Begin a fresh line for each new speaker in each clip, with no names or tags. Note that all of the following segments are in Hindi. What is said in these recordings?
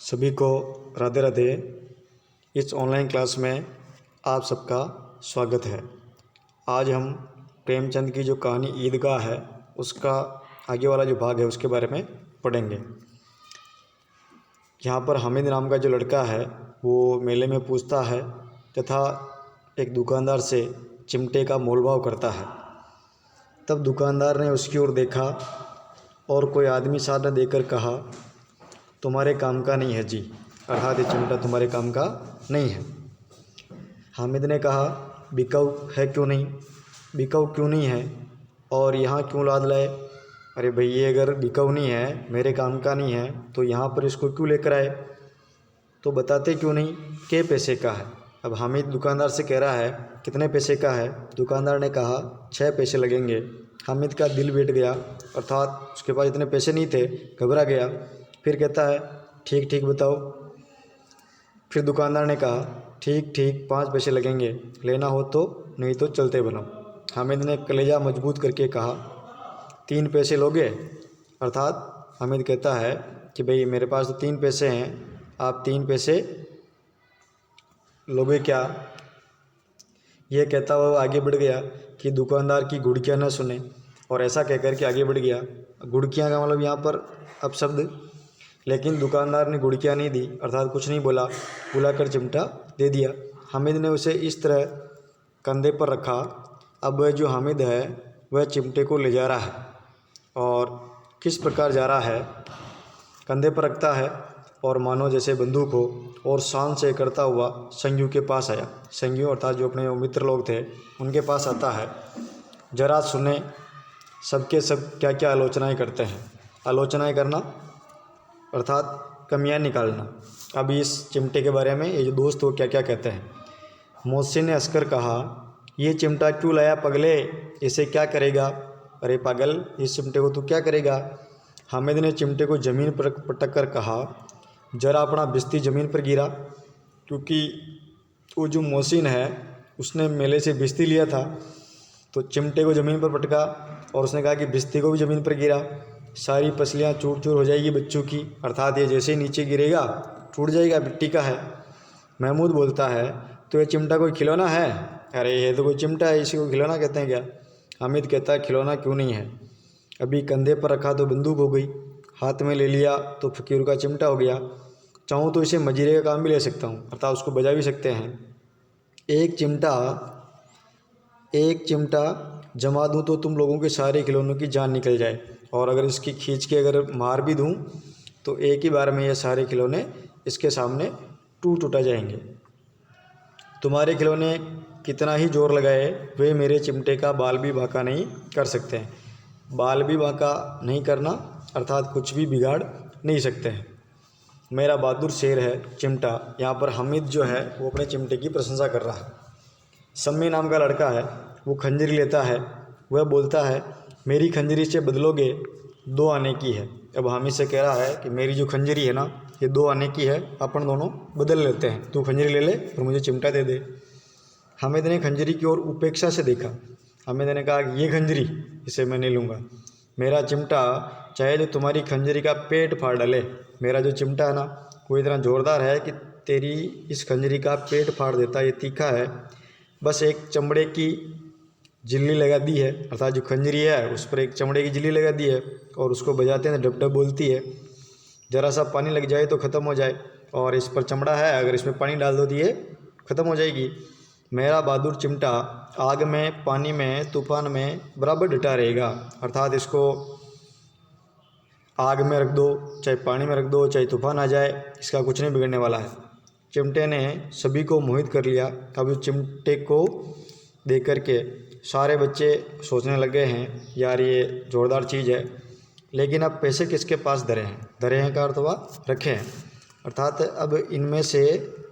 सभी को राधे राधे। इस ऑनलाइन क्लास में आप सबका स्वागत है। आज हम प्रेमचंद की जो कहानी ईदगाह है उसका आगे वाला जो भाग है उसके बारे में पढ़ेंगे। यहाँ पर हामिद नाम का जो लड़का है वो मेले में पूछता है तथा एक दुकानदार से चिमटे का मोलभाव करता है। तब दुकानदार ने उसकी ओर देखा और कोई आदमी साथ न देकर कहा, तुम्हारे काम का नहीं है जी, अर्थात ये चिमटा तुम्हारे काम का नहीं है। हामिद ने कहा, बिकाऊ है क्यों नहीं, बिकाऊ क्यों नहीं है और यहाँ क्यों लाद लाए? अरे भाई ये अगर बिकाऊ नहीं है, मेरे काम का नहीं है तो यहाँ पर इसको क्यों लेकर आए? तो बताते क्यों नहीं के पैसे का है। अब हामिद दुकानदार से कह रहा है कितने पैसे का है? दुकानदार ने कहा 6 पैसे लगेंगे। हामिद का दिल बैठ गया, अर्थात उसके पास इतने पैसे नहीं थे, घबरा गया। फिर कहता है ठीक ठीक बताओ। फिर दुकानदार ने कहा ठीक ठीक 5 पैसे लगेंगे, लेना हो तो, नहीं तो चलते बनो। हामिद ने कलेजा मजबूत करके कहा 3 पैसे लोगे? अर्थात हामिद कहता है कि भाई मेरे पास तो 3 पैसे हैं, आप 3 पैसे लोगे क्या? ये कहता हुआ आगे बढ़ गया कि दुकानदार की घुड़कियाँ न सुने, और ऐसा कहकर के आगे बढ़ गया। घुड़कियाँ का मतलब यहाँ पर अपशब्द, लेकिन दुकानदार ने घुड़कियाँ नहीं दी, अर्थात कुछ नहीं बोला, बुलाकर चिमटा दे दिया। हामिद ने उसे इस तरह कंधे पर रखा। अब वह जो हामिद है वह चिमटे को ले जा रहा है, और किस प्रकार जा रहा है, कंधे पर रखता है और मानो जैसे बंदूक हो, और शान से करता हुआ संजू के पास आया। संजू अर्थात जो अपने मित्र लोग थे उनके पास आता है। जरा सुने सबके सब क्या क्या आलोचनाएं करते हैं। आलोचनाएं करना अर्थात कमियां निकालना। अब इस चिमटे के बारे में ये जो दोस्त वो क्या क्या कहते हैं। मोहसिन ने हंसकर कहा, ये चिमटा क्यों लाया पगले, इसे क्या करेगा? अरे पागल, इस चिमटे को तू क्या करेगा? हामिद ने चिमटे को ज़मीन पर पटक कर कहा, जरा अपना बिस्ती ज़मीन पर गिरा। क्योंकि वो जो मोहसिन है उसने मेले से बिस्ती लिया था, तो चिमटे को ज़मीन पर पटका और उसने कहा कि बिस्ती को भी ज़मीन पर गिरा, सारी पसलियाँ चूर चूर हो जाएगी बच्चों की, अर्थात ये जैसे ही नीचे गिरेगा टूट जाएगा, मिट्टी का है। महमूद बोलता है, तो ये चिमटा कोई खिलौना है? अरे ये तो कोई चिमटा है, इसी को खिलौना कहते हैं क्या? हामिद कहता है खिलौना क्यों नहीं है, अभी कंधे पर रखा तो बंदूक हो गई, हाथ में ले लिया तो फ़कीर का चिमटा हो गया। चाहूँ तो इसे मजीरे का काम भी ले सकता हूँ, अर्थात उसको बजा भी सकते हैं। एक चिमटा जमा दूँ तो तुम लोगों के सारे खिलौनों की जान निकल जाए, और अगर इसकी खींच के अगर मार भी दूँ तो एक ही बार में ये सारे खिलौने इसके सामने टूट जाएंगे। तुम्हारे खिलौने कितना ही जोर लगाए वे मेरे चिमटे का बाल भी बांका नहीं कर सकते हैं। बाल भी बांका नहीं करना अर्थात कुछ भी बिगाड़ नहीं सकते हैं। मेरा बहादुर शेर है चिमटा। यहाँ पर हामिद जो है वो अपने चिमटे की प्रशंसा कर रहा है। सम्मी नाम का लड़का है, वो खंजरी लेता है। वह बोलता है, मेरी खंजरी से बदलोगे, 2 आने की है। अब हामिद से कह रहा है कि मेरी जो खंजरी है ना ये 2 आने की है, अपन दोनों बदल लेते हैं, तू खंजरी ले ले और मुझे चिमटा दे दे। हामिद ने खंजरी की ओर उपेक्षा से देखा। हामिद ने कहा कि ये खंजरी, इसे मैं नहीं लूँगा। मेरा चिमटा चाहे जो तुम्हारी खंजरी का पेट फाड़ डाले, मेरा जो चिमटा है ना वो इतना ज़ोरदार है कि तेरी इस खंजरी का पेट फाड़ देता। ये तीखा है, बस एक चमड़े की जिल्ली लगा दी है, अर्थात जो खंजरी है उस पर एक चमड़े की जिल्ली लगा दी है, और उसको बजाते हैं डब डब बोलती है। ज़रा सा पानी लग जाए तो ख़त्म हो जाए, और इस पर चमड़ा है, अगर इसमें पानी डाल दो तो ये ख़त्म हो जाएगी। मेरा बहादुर चिमटा आग में, पानी में, तूफान में बराबर डटा रहेगा, अर्थात इसको आग में रख दो, चाहे पानी में रख दो, चाहे तूफान आ जाए, इसका कुछ नहीं बिगड़ने वाला है। चिमटे ने सभी को मोहित कर लिया। अब इस चिमटे को देख कर के सारे बच्चे सोचने लगे हैं, यार ये ज़ोरदार चीज़ है, लेकिन अब पैसे किसके पास धरे हैं? धरे हैं का अर्थ हुआ रखे हैं, अर्थात अब इनमें से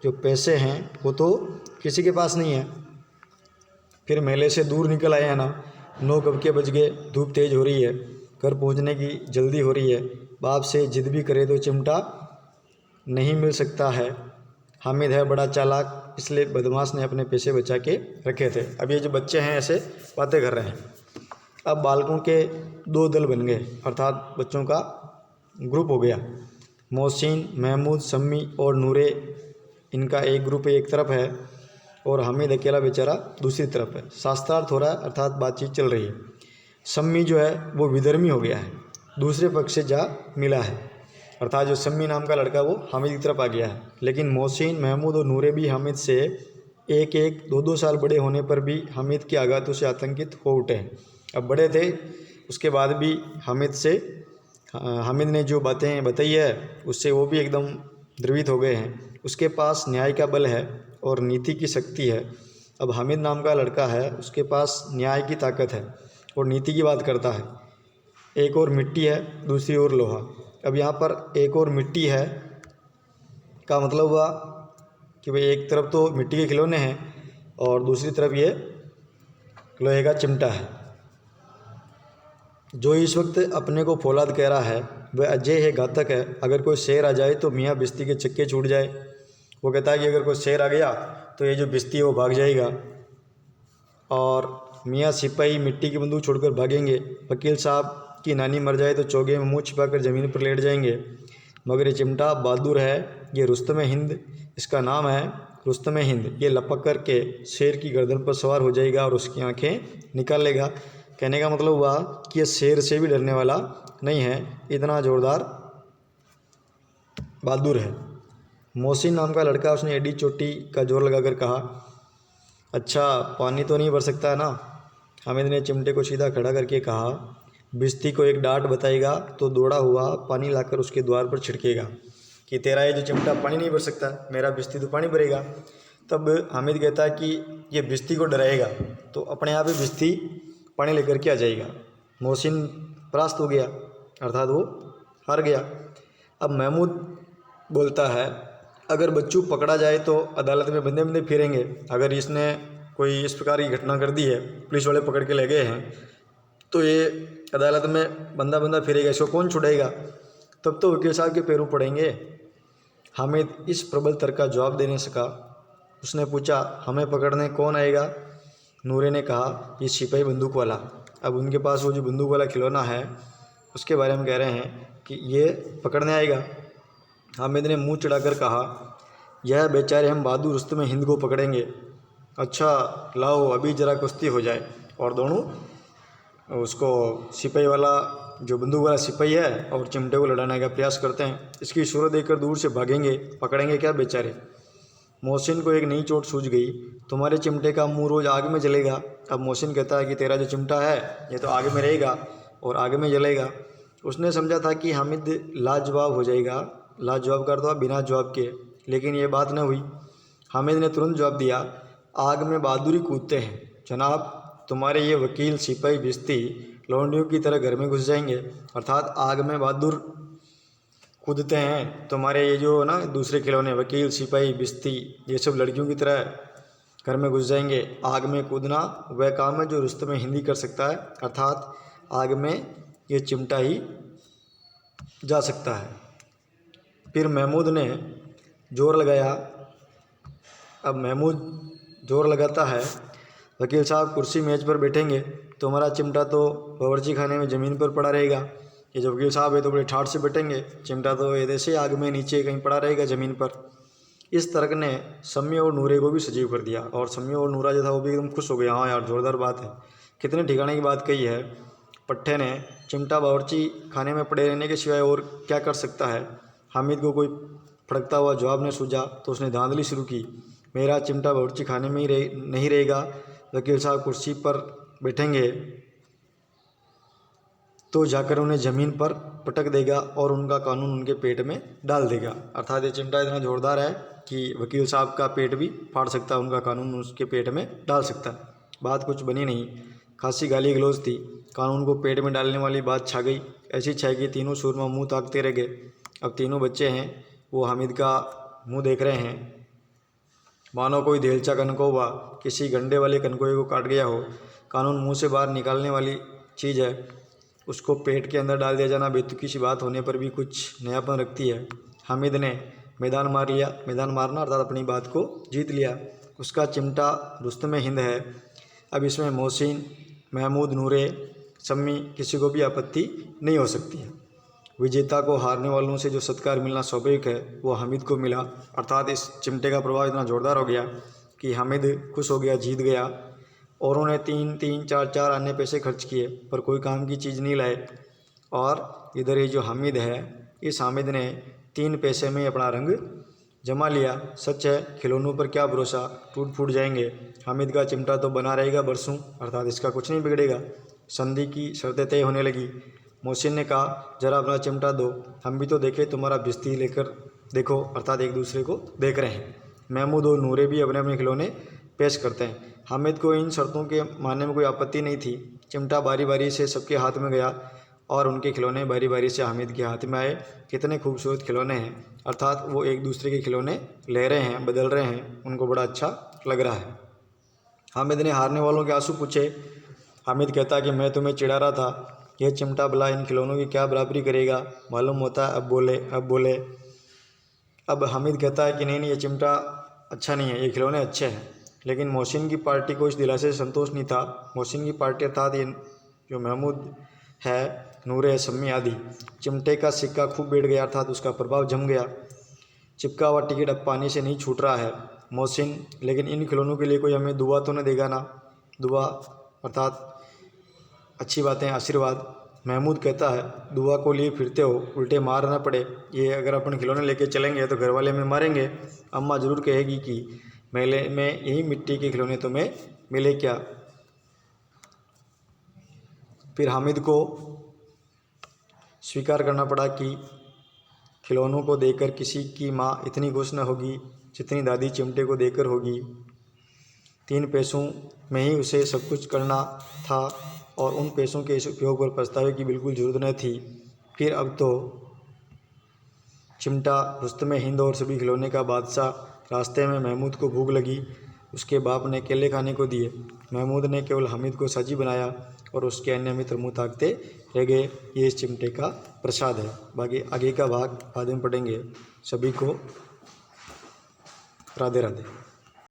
जो पैसे हैं वो तो किसी के पास नहीं है। फिर मेले से दूर निकल आए हैं ना, 9 कब के बज गए, धूप तेज़ हो रही है, घर पहुंचने की जल्दी हो रही है। बाप से जिद भी करे तो चिमटा नहीं मिल सकता है। हामिद है बड़ा चालाक, इसलिए बदमाश ने अपने पैसे बचा के रखे थे। अब ये जो बच्चे हैं ऐसे बातें कर रहे हैं। अब बालकों के 2 दल बन गए, अर्थात बच्चों का ग्रुप हो गया। मोहसिन, महमूद, सम्मी और नूरे, इनका एक ग्रुप एक तरफ है और हामिद अकेला बेचारा दूसरी तरफ है। शास्त्रार्थ हो रहा है, अर्थात बातचीत चल रही है। सम्मी जो है वो विधर्मी हो गया है, दूसरे पक्ष से जा मिला है, अर्थात जो सम्मी नाम का लड़का वो हामिद की तरफ आ गया है। लेकिन मोहसिन, महमूद और नूरे भी हामिद से एक एक दो दो साल बड़े होने पर भी हामिद के आघातों से आतंकित हो उठे हैं। अब बड़े थे उसके बाद भी हामिद ने जो बातें बताई है उससे वो भी एकदम द्रवित हो गए हैं। उसके पास न्याय का बल है और नीति की शक्ति है। अब हामिद नाम का लड़का है, उसके पास न्याय की ताकत है और नीति की बात करता है। एक और मिट्टी है, दूसरी ओर लोहा। अब यहाँ पर एक और मिट्टी है का मतलब हुआ कि भाई एक तरफ तो मिट्टी के खिलौने हैं और दूसरी तरफ ये लोहे का चिमटा है। जो इस वक्त अपने को फौलाद कह रहा है वह अजय है, घातक है। अगर कोई शेर आ जाए तो मियाँ बिस्ती के चक्के छूट जाए। वो कहता है कि अगर कोई शेर आ गया तो ये जो बिस्ती है वो भाग जाएगा और मियाँ सिपाही मिट्टी की बंदूक छोड़कर भागेंगे। वकील साहब की नानी मर जाए तो चौगे में मुँह छिपाकर ज़मीन पर लेट जाएंगे। मगर ये चिमटा बहादुर है, ये रुस्तम हिंद, इसका नाम है रुस्तम हिंद। ये लपक कर के शेर की गर्दन पर सवार हो जाएगा और उसकी आंखें निकाल लेगा। कहने का मतलब हुआ कि ये शेर से भी डरने वाला नहीं है, इतना ज़ोरदार बहादुर है। मोहसिन नाम का लड़का, उसने एडी चोटी का जोर लगाकर कहा, अच्छा पानी तो नहीं भर सकता है ना। हामिद ने चिमटे को सीधा खड़ा करके कहा, बिस्ती को एक डांट बताएगा तो दौड़ा हुआ पानी लाकर उसके द्वार पर छिड़केगा कि तेरा ये जो चिमटा पानी नहीं भर सकता, मेरा बिस्ती तो पानी भरेगा। तब हामिद कहता है कि ये बिस्ती को डराएगा तो अपने आप ही बिस्ती पानी लेकर के आ जाएगा। मोहसिन परास्त हो गया, अर्थात वो हार गया। अब महमूद बोलता है, अगर बच्चू पकड़ा जाए तो अदालत में बंदे बंदे फिरेंगे। अगर इसने कोई इस प्रकार की घटना कर दी है, पुलिस वाले पकड़ के ले गए हैं, तो ये अदालत में बंदा बंदा फिरेगा, इसको कौन छुड़ाएगा। तब तो वकील साहब के पैरों पड़ेंगे। हामिद इस प्रबल तर्क का जवाब दे नहीं सका। उसने पूछा, हमें पकड़ने कौन आएगा। नूरे ने कहा, ये सिपाही बंदूक वाला। अब उनके पास वो जो बंदूक वाला खिलौना है उसके बारे में कह रहे हैं कि ये पकड़ने आएगा। हामिद ने मुंह चढ़ाकर कहा, यह बेचारे हम बहादुर रुस्तम हिंद को पकड़ेंगे। अच्छा लाओ अभी ज़रा कुश्ती हो जाए। और दोनों उसको सिपाही वाला जो बंदूक वाला सिपाही है और चिमटे को लड़ाने का प्रयास करते हैं। इसकी सूरत देखकर दूर से भागेंगे, पकड़ेंगे क्या बेचारे। मोहसिन को एक नई चोट सूझ गई, तुम्हारे चिमटे का मुंह रोज़ आग में जलेगा। अब मोहसिन कहता है कि तेरा जो चिमटा है ये तो आग में रहेगा और आग में जलेगा। उसने समझा था कि हामिद लाजवाब हो जाएगा, लाजवाब कर दो बिना जवाब के, लेकिन ये बात न हुई। हामिद ने तुरंत जवाब दिया, आग में बहादुरी कूदते हैं जनाब। तुम्हारे ये वकील सिपाही बिस्ती लौंडियों की तरह घर में घुस जाएंगे, अर्थात आग में बहादुर कूदते हैं। तुम्हारे ये जो ना दूसरे खिलौने वकील सिपाही बिस्ती ये सब लड़कियों की तरह घर में घुस जाएंगे। आग में कूदना वह काम है जो रुस्तम हिंदी कर सकता है, अर्थात आग में ये चिमटा ही जा सकता है। फिर महमूद ने जोर लगाया। अब महमूद जोर लगाता है, वकील साहब कुर्सी मेज़ पर बैठेंगे तो हमारा चिमटा तो बावर्ची खाने में ज़मीन पर पड़ा रहेगा। ये जो वकील साहब है तो बड़े ठाठ से बैठेंगे, चिमटा तो ये ऐसे आग में नीचे कहीं पड़ा रहेगा ज़मीन पर। इस तर्क ने सम्मी और नूरे को भी सजीव कर दिया और सम्मी और नूरा जो था वो भी एकदम खुश हो गया। हाँ यार ज़ोरदार बात है, कितने ठिकाने की बात कही है। पट्टे ने चिमटा बावर्ची खाने में पड़े रहने के सिवाय और क्या कर सकता है। हामिद को कोई फड़कता हुआ जवाब न सूझा तो उसने धांधली शुरू की, मेरा चिमटा बावर्ची खाने में ही नहीं रहेगा। वकील साहब कुर्सी पर बैठेंगे तो जाकर उन्हें ज़मीन पर पटक देगा और उनका कानून उनके पेट में डाल देगा। अर्थात ये चिमटा इतना ज़ोरदार है कि वकील साहब का पेट भी फाड़ सकता है, उनका कानून उसके पेट में डाल सकता है। बात कुछ बनी नहीं, खासी गाली गलौज थी। कानून को पेट में डालने वाली बात छा गई। ऐसी छा कि तीनों सूरमा मुँह ताकते रह गए। अब तीनों बच्चे हैं वो हामिद का मुँह देख रहे हैं मानो कोई देलचा कनको हुआ किसी गंडे वाले कनकोए को काट गया हो। कानून मुंह से बाहर निकालने वाली चीज़ है, उसको पेट के अंदर डाल दिया जाना बेतुकी सी बात होने पर भी कुछ नयापन रखती है। हामिद ने मैदान मार लिया, मैदान मारना अर्थात अपनी बात को जीत लिया। उसका चिमटा रुस्तम हिंद है। अब इसमें मोहसिन, महमूद, नूरे, सम्मी किसी को भी आपत्ति नहीं हो सकती है। विजेता को हारने वालों से जो सत्कार मिलना स्वाभाविक है वो हामिद को मिला। अर्थात इस चिमटे का प्रभाव इतना ज़ोरदार हो गया कि हामिद खुश हो गया, जीत गया। औरों ने 3-3, 4-4 अन्य पैसे खर्च किए पर कोई काम की चीज़ नहीं लाए। और इधर ये जो हामिद है, इस हामिद ने 3 पैसे में अपना रंग जमा लिया। सच है, खिलौनों पर क्या भरोसा, टूट फूट जाएंगे। हामिद का चिमटा तो बना रहेगा बरसों, अर्थात इसका कुछ नहीं बिगड़ेगा। संधि की शर्तें तय होने लगी। मोहसिन ने कहा, जरा अपना चिमटा दो, हम भी तो देखें, तुम्हारा बिस्ती लेकर देखो। अर्थात एक दूसरे को देख रहे हैं। महमूद और नूरे भी अपने अपने खिलौने पेश करते हैं। हामिद को इन शर्तों के मानने में कोई आपत्ति नहीं थी। चिमटा बारी बारी से सबके हाथ में गया और उनके खिलौने बारी बारी से हामिद के हाथ में आए। कितने खूबसूरत खिलौने हैं, अर्थात वो एक दूसरे के खिलौने ले रहे हैं, बदल रहे हैं, उनको बड़ा अच्छा लग रहा है। हामिद ने हारने वालों के आंसू पूछे। हामिद कहता कि मैं तुम्हें चिढ़ा रहा था, यह चिमटा भला इन खिलौनों की क्या बराबरी करेगा। मालूम होता है अब बोले। अब हामिद कहता है कि नहीं, ये चिमटा अच्छा नहीं है, ये खिलौने अच्छे हैं। लेकिन मोहसिन की पार्टी को इस दिलासे से संतोष नहीं था। मोहसिन की पार्टी अर्थात ये जो महमूद है, नूरे, सम्मी आदि, चिमटे का सिक्का खूब बैठ गया, अर्थात उसका प्रभाव जम गया। चिपका हुआ टिकट अब पानी से नहीं छूट रहा है। मोहसिन, लेकिन इन खिलौनों के लिए कोई हमें दुआ तो न देगा ना। दुआ अर्थात अच्छी बातें, आशीर्वाद। महमूद कहता है, दुआ को लिए फिरते हो, उल्टे मार ना पड़े। ये अगर अपन खिलौने लेके चलेंगे तो घर वाले हमें मारेंगे। अम्मा ज़रूर कहेगी कि मेले में यही मिट्टी के खिलौने तुम्हें मिले क्या। फिर हामिद को स्वीकार करना पड़ा कि खिलौनों को देखकर किसी की माँ इतनी खुश न होगी जितनी दादी चिमटे को देखकर होगी। 3 पैसों में ही उसे सब कुछ करना था और उन पैसों के इस उपयोग पर पछतावे की बिल्कुल ज़रूरत न थी। फिर अब तो चिमटा, रुस्तम हिंद और सभी खिलौने का बादशाह। रास्ते में महमूद को भूख लगी, उसके बाप ने केले खाने को दिए। महमूद ने केवल हामिद को साजी बनाया और उसके अन्य मित्र मुँह ताकते रह गए। ये इस चिमटे का प्रसाद है। बाकी आगे का भाग बाद में पढ़ेंगे। सभी को राधे राधे।